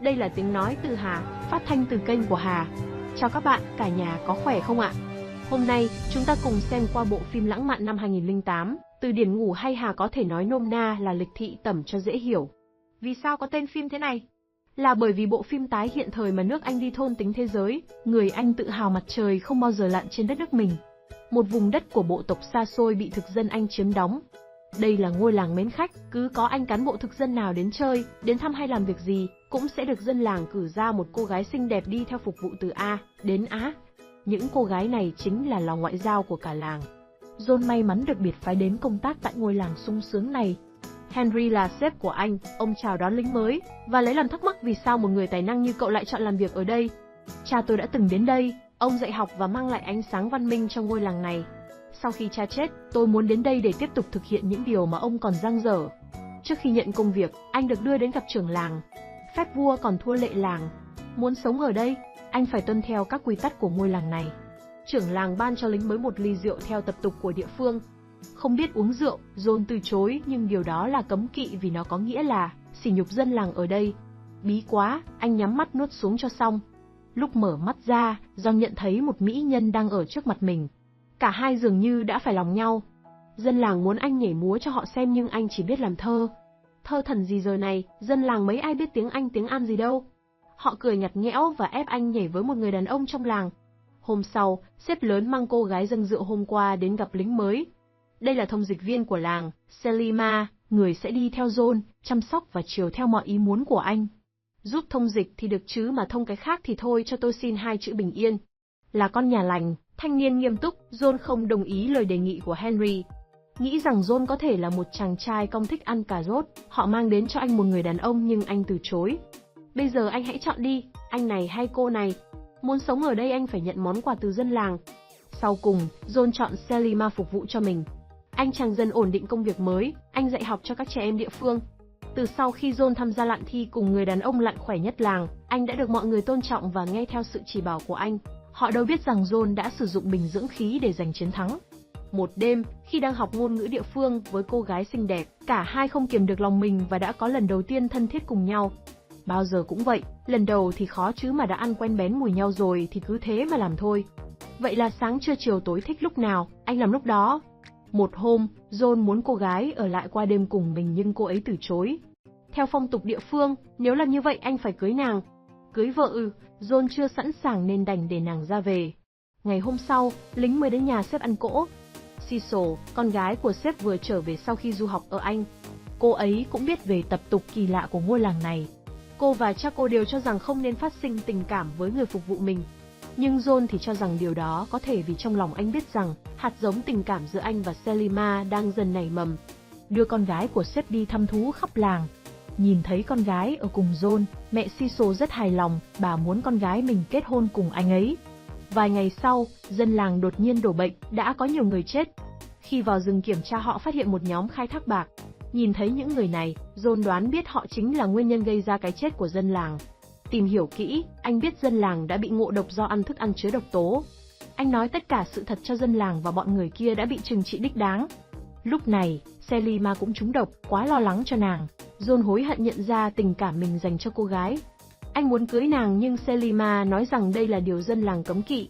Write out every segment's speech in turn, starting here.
Đây là tiếng nói từ Hà, phát thanh từ kênh của Hà. Chào các bạn, cả nhà có khỏe không ạ? Hôm nay, chúng ta cùng xem qua bộ phim Lãng mạn năm 2008, Từ điển ngủ hay Hà có thể nói nôm na là lịch thị tẩm cho dễ hiểu. Vì sao có tên phim thế này? Là bởi vì bộ phim tái hiện thời mà nước Anh đi thôn tính thế giới, người Anh tự hào mặt trời không bao giờ lặn trên đất nước mình. Một vùng đất của bộ tộc xa xôi bị thực dân Anh chiếm đóng. Đây là ngôi làng mến khách, cứ có anh cán bộ thực dân nào đến chơi, đến thăm hay làm việc gì, cũng sẽ được dân làng cử ra một cô gái xinh đẹp đi theo phục vụ từ A đến Á. Những cô gái này chính là lò ngoại giao của cả làng. John may mắn được biệt phái đến công tác tại ngôi làng sung sướng này. Henry là sếp của anh, ông chào đón lính mới, và lấy làm thắc mắc vì sao một người tài năng như cậu lại chọn làm việc ở đây. Cha tôi đã từng đến đây, ông dạy học và mang lại ánh sáng văn minh trong ngôi làng này. Sau khi cha chết, tôi muốn đến đây để tiếp tục thực hiện những điều mà ông còn dang dở. Trước khi nhận công việc, anh được đưa đến gặp trưởng làng. Phép vua còn thua lệ làng. Muốn sống ở đây, anh phải tuân theo các quy tắc của ngôi làng này. Trưởng làng ban cho lính mới một ly rượu theo tập tục của địa phương. Không biết uống rượu, John từ chối, nhưng điều đó là cấm kỵ vì nó có nghĩa là sỉ nhục dân làng ở đây. Bí quá, anh nhắm mắt nuốt xuống cho xong. Lúc mở mắt ra, John nhận thấy một mỹ nhân đang ở trước mặt mình. Cả hai dường như đã phải lòng nhau. Dân làng muốn anh nhảy múa cho họ xem nhưng anh chỉ biết làm thơ. Thơ thần gì giờ này, dân làng mấy ai biết tiếng Anh tiếng An gì đâu. Họ cười nhạt nhẽo và ép anh nhảy với một người đàn ông trong làng. Hôm sau, sếp lớn mang cô gái dâng rượu hôm qua đến gặp lính mới. Đây là thông dịch viên của làng, Selima, người sẽ đi theo John, chăm sóc và chiều theo mọi ý muốn của anh. Giúp thông dịch thì được chứ mà thông cái khác thì thôi, cho tôi xin 2 chữ bình yên. Là con nhà lành, thanh niên nghiêm túc, John không đồng ý lời đề nghị của Henry. Nghĩ rằng John có thể là một chàng trai công thích ăn cà rốt, họ mang đến cho anh một người đàn ông nhưng anh từ chối. Bây giờ anh hãy chọn đi, anh này hay cô này. Muốn sống ở đây anh phải nhận món quà từ dân làng. Sau cùng, John chọn Selima phục vụ cho mình. Anh chàng dần ổn định công việc mới, anh dạy học cho các trẻ em địa phương. Từ sau khi John tham gia lặn thi cùng người đàn ông lặn khỏe nhất làng, anh đã được mọi người tôn trọng và nghe theo sự chỉ bảo của anh. Họ đâu biết rằng John đã sử dụng bình dưỡng khí để giành chiến thắng. Một đêm, khi đang học ngôn ngữ địa phương với cô gái xinh đẹp, cả hai không kiềm được lòng mình và đã có lần đầu tiên thân thiết cùng nhau. Bao giờ cũng vậy, lần đầu thì khó chứ mà đã ăn quen bén mùi nhau rồi thì cứ thế mà làm thôi. Vậy là sáng trưa chiều tối thích lúc nào, anh làm lúc đó. Một hôm, John muốn cô gái ở lại qua đêm cùng mình nhưng cô ấy từ chối. Theo phong tục địa phương, nếu là như vậy anh phải cưới nàng. Cưới vợ John chưa sẵn sàng nên đành để nàng ra về. Ngày hôm sau, lính mới đến nhà sếp ăn cỗ. Cecil, con gái của sếp vừa trở về sau khi du học ở Anh. Cô ấy cũng biết về tập tục kỳ lạ của ngôi làng này. Cô và cha cô đều cho rằng không nên phát sinh tình cảm với người phục vụ mình. Nhưng John thì cho rằng điều đó có thể vì trong lòng anh biết rằng hạt giống tình cảm giữa anh và Selima đang dần nảy mầm. Đưa con gái của sếp đi thăm thú khắp làng. Nhìn thấy con gái ở cùng John, mẹ Cecil rất hài lòng, bà muốn con gái mình kết hôn cùng anh ấy. Vài ngày sau, dân làng đột nhiên đổ bệnh, đã có nhiều người chết. Khi vào rừng kiểm tra họ phát hiện một nhóm khai thác bạc. Nhìn thấy những người này, John đoán biết họ chính là nguyên nhân gây ra cái chết của dân làng. Tìm hiểu kỹ, anh biết dân làng đã bị ngộ độc do ăn thức ăn chứa độc tố. Anh nói tất cả sự thật cho dân làng và bọn người kia đã bị trừng trị đích đáng. Lúc này, Selima cũng trúng độc, quá lo lắng cho nàng. John hối hận nhận ra tình cảm mình dành cho cô gái. Anh muốn cưới nàng nhưng Selima nói rằng đây là điều dân làng cấm kỵ.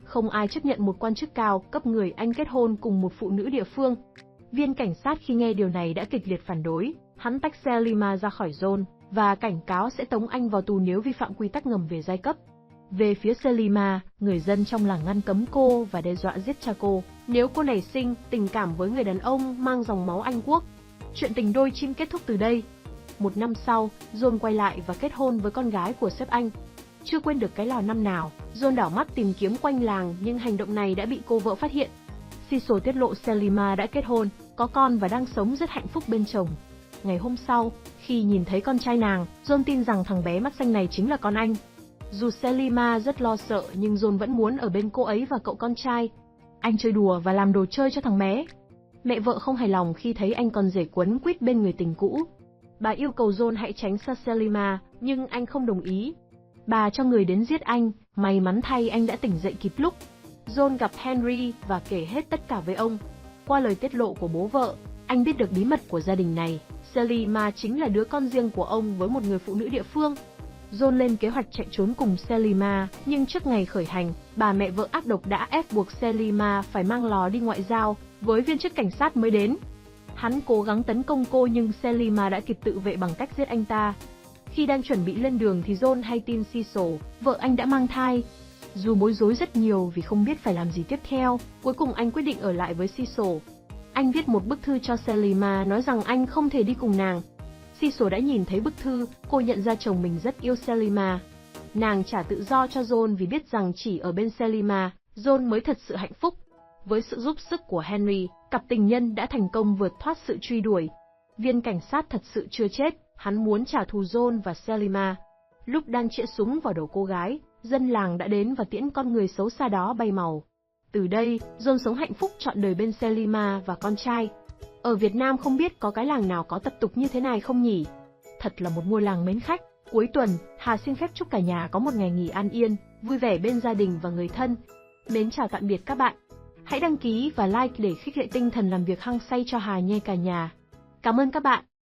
Không ai chấp nhận một quan chức cao cấp người Anh kết hôn cùng một phụ nữ địa phương. Viên cảnh sát khi nghe điều này đã kịch liệt phản đối, hắn tách Selima ra khỏi John và cảnh cáo sẽ tống anh vào tù nếu vi phạm quy tắc ngầm về giai cấp. Về phía Selima, người dân trong làng ngăn cấm cô và đe dọa giết cha cô nếu cô nảy sinh tình cảm với người đàn ông mang dòng máu Anh quốc. Chuyện tình đôi chim kết thúc từ đây. Một năm sau, John quay lại và kết hôn với con gái của sếp anh. Chưa quên được cái lò năm nào, John đảo mắt tìm kiếm quanh làng nhưng hành động này đã bị cô vợ phát hiện. Cecil tiết lộ Selima đã kết hôn, có con và đang sống rất hạnh phúc bên chồng. Ngày hôm sau, khi nhìn thấy con trai nàng, John tin rằng thằng bé mắt xanh này chính là con anh. Dù Selima rất lo sợ nhưng John vẫn muốn ở bên cô ấy và cậu con trai. Anh chơi đùa và làm đồ chơi cho thằng bé. Mẹ vợ không hài lòng khi thấy anh còn rể quấn quýt bên người tình cũ. Bà yêu cầu John hãy tránh xa Selima, nhưng anh không đồng ý. Bà cho người đến giết anh, may mắn thay anh đã tỉnh dậy kịp lúc. John gặp Henry và kể hết tất cả với ông. Qua lời tiết lộ của bố vợ, anh biết được bí mật của gia đình này. Selima chính là đứa con riêng của ông với một người phụ nữ địa phương. John lên kế hoạch chạy trốn cùng Selima, nhưng trước ngày khởi hành, bà mẹ vợ ác độc đã ép buộc Selima phải mang lò đi ngoại giao với viên chức cảnh sát mới đến. Hắn cố gắng tấn công cô nhưng Selima đã kịp tự vệ bằng cách giết anh ta. Khi đang chuẩn bị lên đường thì John hay tin Cecil, vợ anh đã mang thai. Dù bối rối rất nhiều vì không biết phải làm gì tiếp theo, cuối cùng anh quyết định ở lại với Cecil. Anh viết một bức thư cho Selima nói rằng anh không thể đi cùng nàng. Cecil đã nhìn thấy bức thư, cô nhận ra chồng mình rất yêu Selima. Nàng trả tự do cho John vì biết rằng chỉ ở bên Selima, John mới thật sự hạnh phúc. Với sự giúp sức của Henry, cặp tình nhân đã thành công vượt thoát sự truy đuổi. Viên cảnh sát thật sự chưa chết, hắn muốn trả thù John và Selima. Lúc đang chĩa súng vào đầu cô gái, dân làng đã đến và tiễn con người xấu xa đó bay màu. Từ đây, John sống hạnh phúc trọn đời bên Selima và con trai. Ở Việt Nam không biết có cái làng nào có tập tục như thế này không nhỉ? Thật là một ngôi làng mến khách. Cuối tuần, Hà xin phép chúc cả nhà có một ngày nghỉ an yên, vui vẻ bên gia đình và người thân. Mến chào tạm biệt các bạn. Hãy đăng ký và like để khích lệ tinh thần làm việc hăng say cho Hà nhé cả nhà. Cảm ơn các bạn.